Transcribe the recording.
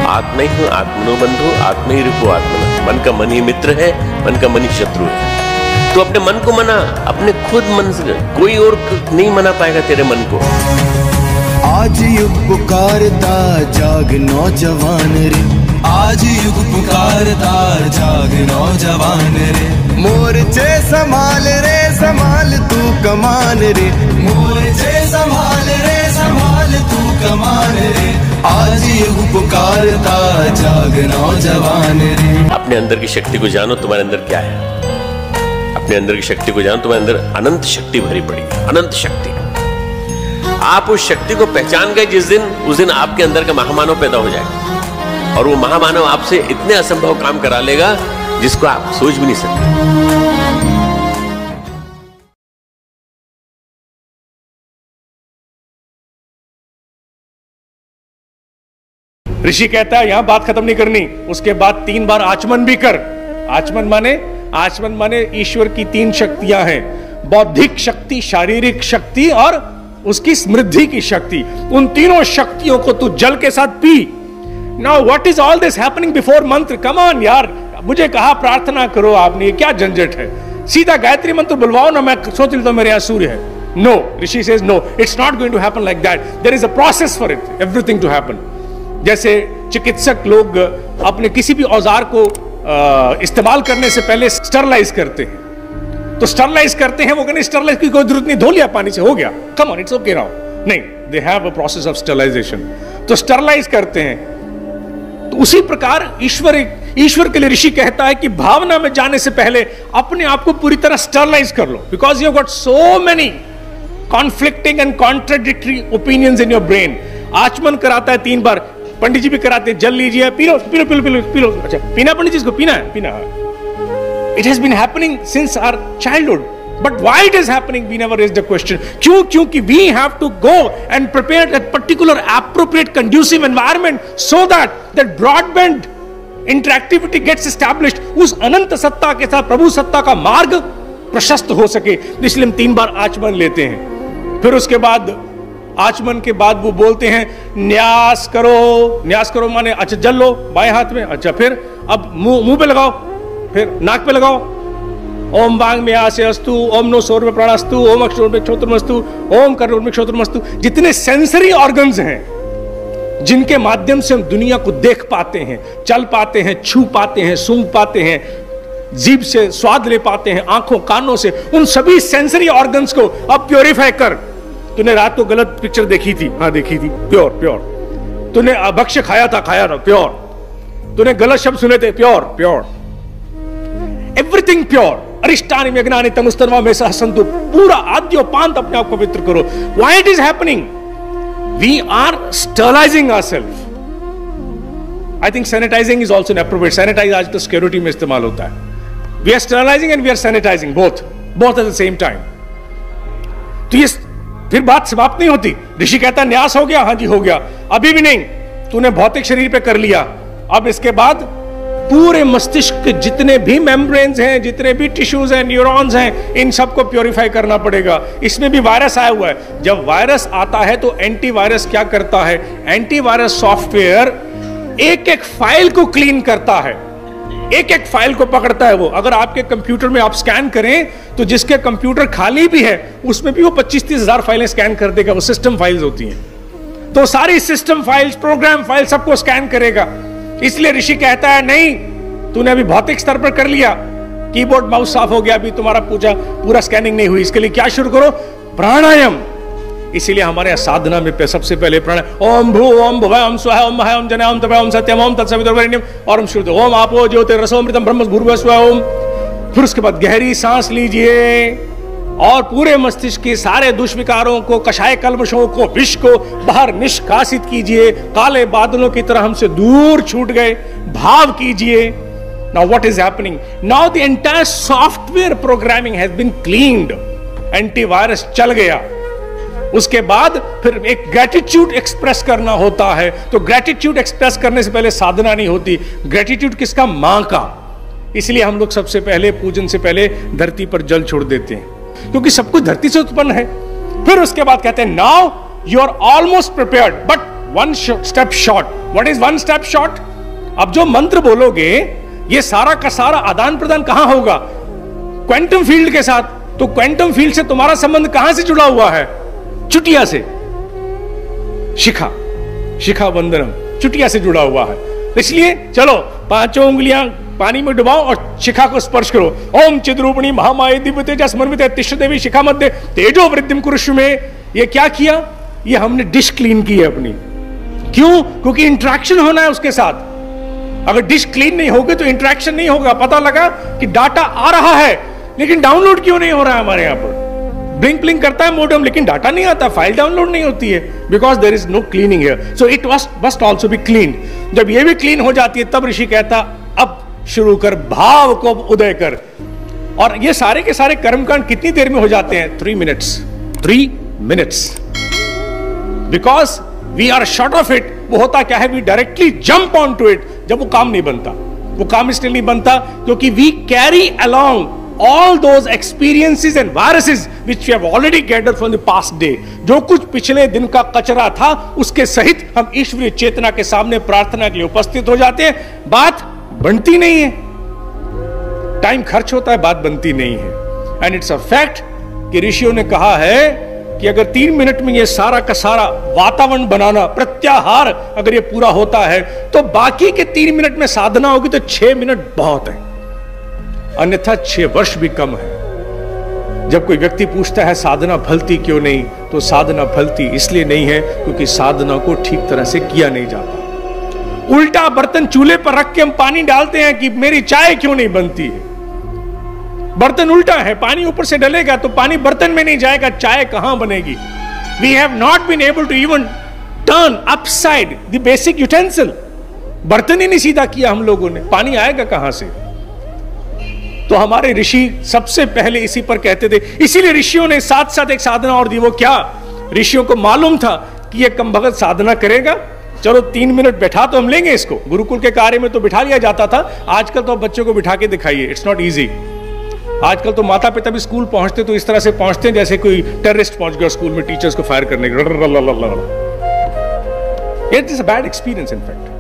आत्मै हूं आत्मनो बंधु, आत्मै रिपु आत्मना। मन का मन ही मित्र है, मन का मन ही शत्रु है। तो अपने मन को मना, अपने खुद मन से, कोई और नहीं मना पाएगा तेरे मन को। आज युग पुकारता जाग नौजवान रे, आज युग पुकारता जाग नौजवान रे। मोर्चे संभाल रे संभाल तू कमान रे, मोर्चे संभाल रे संभाल तू कमान रे। आज युग पुकारता जाग नौजवान रे। अपने अंदर की शक्ति को जानो, तुम्हारे अंदर क्या है। अपने अंदर की शक्ति को जानो, तुम्हारे अंदर अनंत शक्ति भरी पड़ी है, अनंत शक्ति। आप उस शक्ति को पहचान गए जिस दिन, उस दिन आपके अंदर का महामानव पैदा हो जाएगा, और वो महामानव आपसे इतने असंभव काम करा लेगा जिसको आप सोच भी नहीं सकते। ऋषि कहता है यहां बात खत्म नहीं करनी, उसके बाद 3 बार आचमन भी कर। आचमन माने ईश्वर की 3 शक्तियां हैं, बौद्धिक शक्ति, शारीरिक शक्ति और उसकी समृद्धि की शक्ति। उन तीनों शक्तियों को तू जल के साथ पी। Now what is all this happening before मंत्र? कम ऑन यार, मुझे कहा प्रार्थना करो आपने, ये क्या झंझट है? सीधा गायत्री मंत्र बुलवाओ ना, मैं सोच लेता हूं मेरे यहां सूर्य है। No, Rishi says no, it's not going to happen like that. There is a process for it, everything to happen. जैसे चिकित्सक लोग अपने किसी भी औजार को इस्तेमाल करने से पहले स्टरलाइज करते हैं, तो स्टरलाइज करते हैं, वो कहते हैं स्टरलाइज की कोई जरूरत नहीं, धो लिया पानी से, हो गया, come on, it's okay now. नहीं, they have a process of sterilization, तो स्टरलाइज करते हैं। तो उसी प्रकार ईश्वर के लिए ऋषि कहता है कि भावना में जाने से पहले अपने आप को पूरी तरह स्टरलाइज कर लो, because you have got so many conflicting and contradictory opinions in your brain. आचमन कराता है 3 बार, पंडित जी भी कराते हैं, जल लीजिए, P low P low P low P low P low. अच्छा, पीना पंडित जी, इसको पीना है, पीना है। It has been happening since our childhood, but why it is happening, we never raised the question. क्योंकि we have to go and prepare that particular appropriate conducive environment so that broadband interactivity gets established. उस अनंत सत्ता के साथ प्रभु सत्ता का मार्ग प्रशस्त हो सके, इसलिए हम 3 बार आचमन लेते हैं। फिर उसके बाद आचमन के बाद वो बोलते हैं न्यास करो। न्यास करो माने अच्छा जल लो बाएं हाथ में, अच्छा फिर अब मुंह पे लगाओ, फिर नाक पे लगाओ। ओम वांग में आसे अस्तु, ओम नो सौर में प्राणास्तु, ओम अक्षर में क्षोत्रमस्तु, ओम करोड़ में क्षोत्रमस्तु। जितने सेंसरी ऑर्गन्स हैं जिनके माध्यम से हम दुनिया को देख पाते हैं, चल पाते हैं, छू पाते हैं, सूंघ पाते हैं, जीभ से स्वाद ले पाते हैं, आंखों कानों से, उन सभी सेंसरी ऑर्गन्स को अब प्योरीफाई कर। तूने रात को गलत पिक्चर देखी थी, हाँ देखी थी, प्योर प्योर। तूने भक्ष्य खाया था प्योर। तूने गलत शब्द सुने थे, प्योर। Everything pure. अरिष्टानि मेघनानि तनुस्तर्वा में सहसंतु, पूरा आद्योपांत अपने आप को पवित्र करो। Why it is happening? We are sterilizing ourself. I think sanitizing is also an appropriate. Sanitize आज तो सिक्योरिटी में इस्तेमाल होता है। We are sterilizing and we are sanitizing, both at the same time. तो ये फिर बात समाप्त नहीं होती। ऋषि कहता न्यास हो गया, हाँ जी हो गया। अभी भी नहीं, तूने भौतिक शरीर पे कर लिया, अब इसके बाद पूरे मस्तिष्क के जितने भी मेम्ब्रेन्स हैं, जितने भी टिश्यूज हैं, न्यूरॉन्स हैं, इन सबको प्योरीफाई करना पड़ेगा। इसमें भी वायरस आया हुआ है। जब वायरस आता है तो एंटीवायरस क्या करता है? एंटीवायरस सॉफ्टवेयर एक एक फाइल को क्लीन करता है, एक एक फाइल को पकड़ता है वो। अगर आपके कंप्यूटर में आप स्कैन करें तो जिसके कंप्यूटर खाली भी है उसमें भी वो 25-30 हजार फाइलें स्कैन कर देगा। वो सिस्टम फाइल्स होती हैं, तो सारी सिस्टम फाइल्स, प्रोग्राम फाइल सबको स्कैन करेगा। इसलिए ऋषि कहता है नहीं, तूने अभी भौतिक स्तर पर कर लिया, कीबोर्ड माउस साफ हो गया, अभी तुम्हारा पूरा स्कैनिंग नहीं हुई। इसके लिए क्या शुरू करो? प्राणायाम। इसीलिए हमारे साधना में सबसे पहले प्राणायाम, ओम भू ओम भुवः ओम स्वः ओम महा ओम जने ओम तपः ओम सत्यम ओम तत्सवितुर्वरेण्यम और ओम श्रुति ओम आपो ज्योतिरसोमृतम ब्रह्म भूर्भुवः स्वः ओम। फिर उसके बाद गहरी सांस लीजिए और पूरे मस्तिष्क के सारे दुष्विकारों को, कषाय कल्मषों को, विष को बाहर निष्कासित कीजिए। काले बादलों की तरह हमसे दूर छूट गए भाव कीजिए। Now what is happening? Now the entire software programming has been cleaned. Antivirus चल गया। उसके बाद फिर एक ग्रेटिट्यूड एक्सप्रेस करना होता है। तो ग्रेटिट्यूड एक्सप्रेस करने से पहले साधना नहीं होती। ग्रेटिट्यूड किसका? मां का। इसलिए हम लोग सबसे पहले पूजन से पहले धरती पर जल छोड़ देते हैं, क्योंकि सब कुछ धरती से उत्पन्न है। फिर उसके बाद कहते हैं now you are almost prepared, but one step short. What is one step short? अब जो मंत्र बोलोगे ये सारा का सारा आदान प्रदान कहां होगा? क्वांटम फील्ड के साथ. तो क्वांटम फील्ड से तुम्हारा संबंध कहां से जुड़ा हुआ है? चुटिया से. शिखा, शिखा वंदनम चुटिया से जुड़ा हुआ है. इसलिए चलो 5 उंगलियां पानी में डुबाओ और शिखा को स्पर्श करो. ओम चिद्रूपणी महामाये दिव्य तेजस समर्पित तिष्ठ देवी शिखा मध्य तेजो वृद्धिम कुरुष्व में. ये क्या किया? ये हमने डिश क्लीन की है अपनी. क्यों? क्योंकि इंटरेक्शन होना है उसके साथ. अगर डिश क्लीन नहीं होगी तो इंटरेक्शन नहीं होगा. पता लगा कि डाटा आ रहा है लेकिन डाउनलोड क्यों नहीं हो रहा है हमारे यहां पर? ब्लिंक ब्लिंक करता है मोडेम लेकिन डाटा नहीं आता, फाइल डाउनलोड नहीं होती है, because there is no cleaning here. So it must also be clean. जब ये भी क्लीन हो जाती है तब ऋषि कहता अब शुरू कर, भाव को उदय कर. और ये सारे के सारे कर्मकांड कितनी देर में हो जाते हैं? 3 minutes. 3 minutes. Because we are short of it. वो होता क्या है? We directly jump on to it. जब वो काम नहीं बनता, वो काम इसलिए नहीं बनता क्योंकि we carry along all those experiences and viruses which we have already gathered from the past day. जो कुछ पिछले दिन का कचरा था उसके सहित हम ईश्वरीय चेतना के सामने प्रार्थना के लिए उपस्थित हो जाते हैं. बात बनती नहीं है, टाइम खर्च होता है, बात बनती नहीं है. एंड इट्स अ फैक्ट कि ऋषियों ने कहा है कि अगर 3 मिनट में ये सारा का सारा वातावरण बनाना, प्रत्याहार अगर ये पूरा होता है तो बाकी के 3 मिनट में साधना होगी तो 6 मिनट बहुत है. अन्यथा 6 वर्ष भी कम है. जब कोई व्यक्ति पूछता है साधना फलती क्यों नहीं, तो साधना फलती इसलिए नहीं है क्योंकि साधना को ठीक तरह से किया नहीं जाता. उल्टा बर्तन चूल्हे पर रख के हम पानी डालते हैं कि मेरी चाय क्यों नहीं बनती है. बर्तन उल्टा है, पानी ऊपर से डलेगा तो पानी बर्तन में नहीं जाएगा, चाय कहां बनेगी? We have not been able to even turn upside the basic utensil. बर्तन ही नहीं सीधा किया हम लोगों ने, पानी आएगा कहां से? तो हमारे ऋषि सबसे पहले इसी पर कहते थे. इसीलिए ऋषियों ने साथ साथ एक साधना और दी. वो क्या? ऋषियों को मालूम था कि ये कम भगत साधना करेगा, चलो 3 मिनट बैठा तो हम लेंगे इसको. गुरुकुल के कार्य में तो बिठा लिया जाता था, आजकल तो बच्चों को बिठा के दिखाइए. It's not easy. आजकल तो माता पिता भी स्कूल पहुंचते तो इस तरह से पहुंचते हैं जैसे कोई टेररिस्ट पहुंच गया स्कूल में टीचर्स को फायर करने के. It is a bad experience in fact.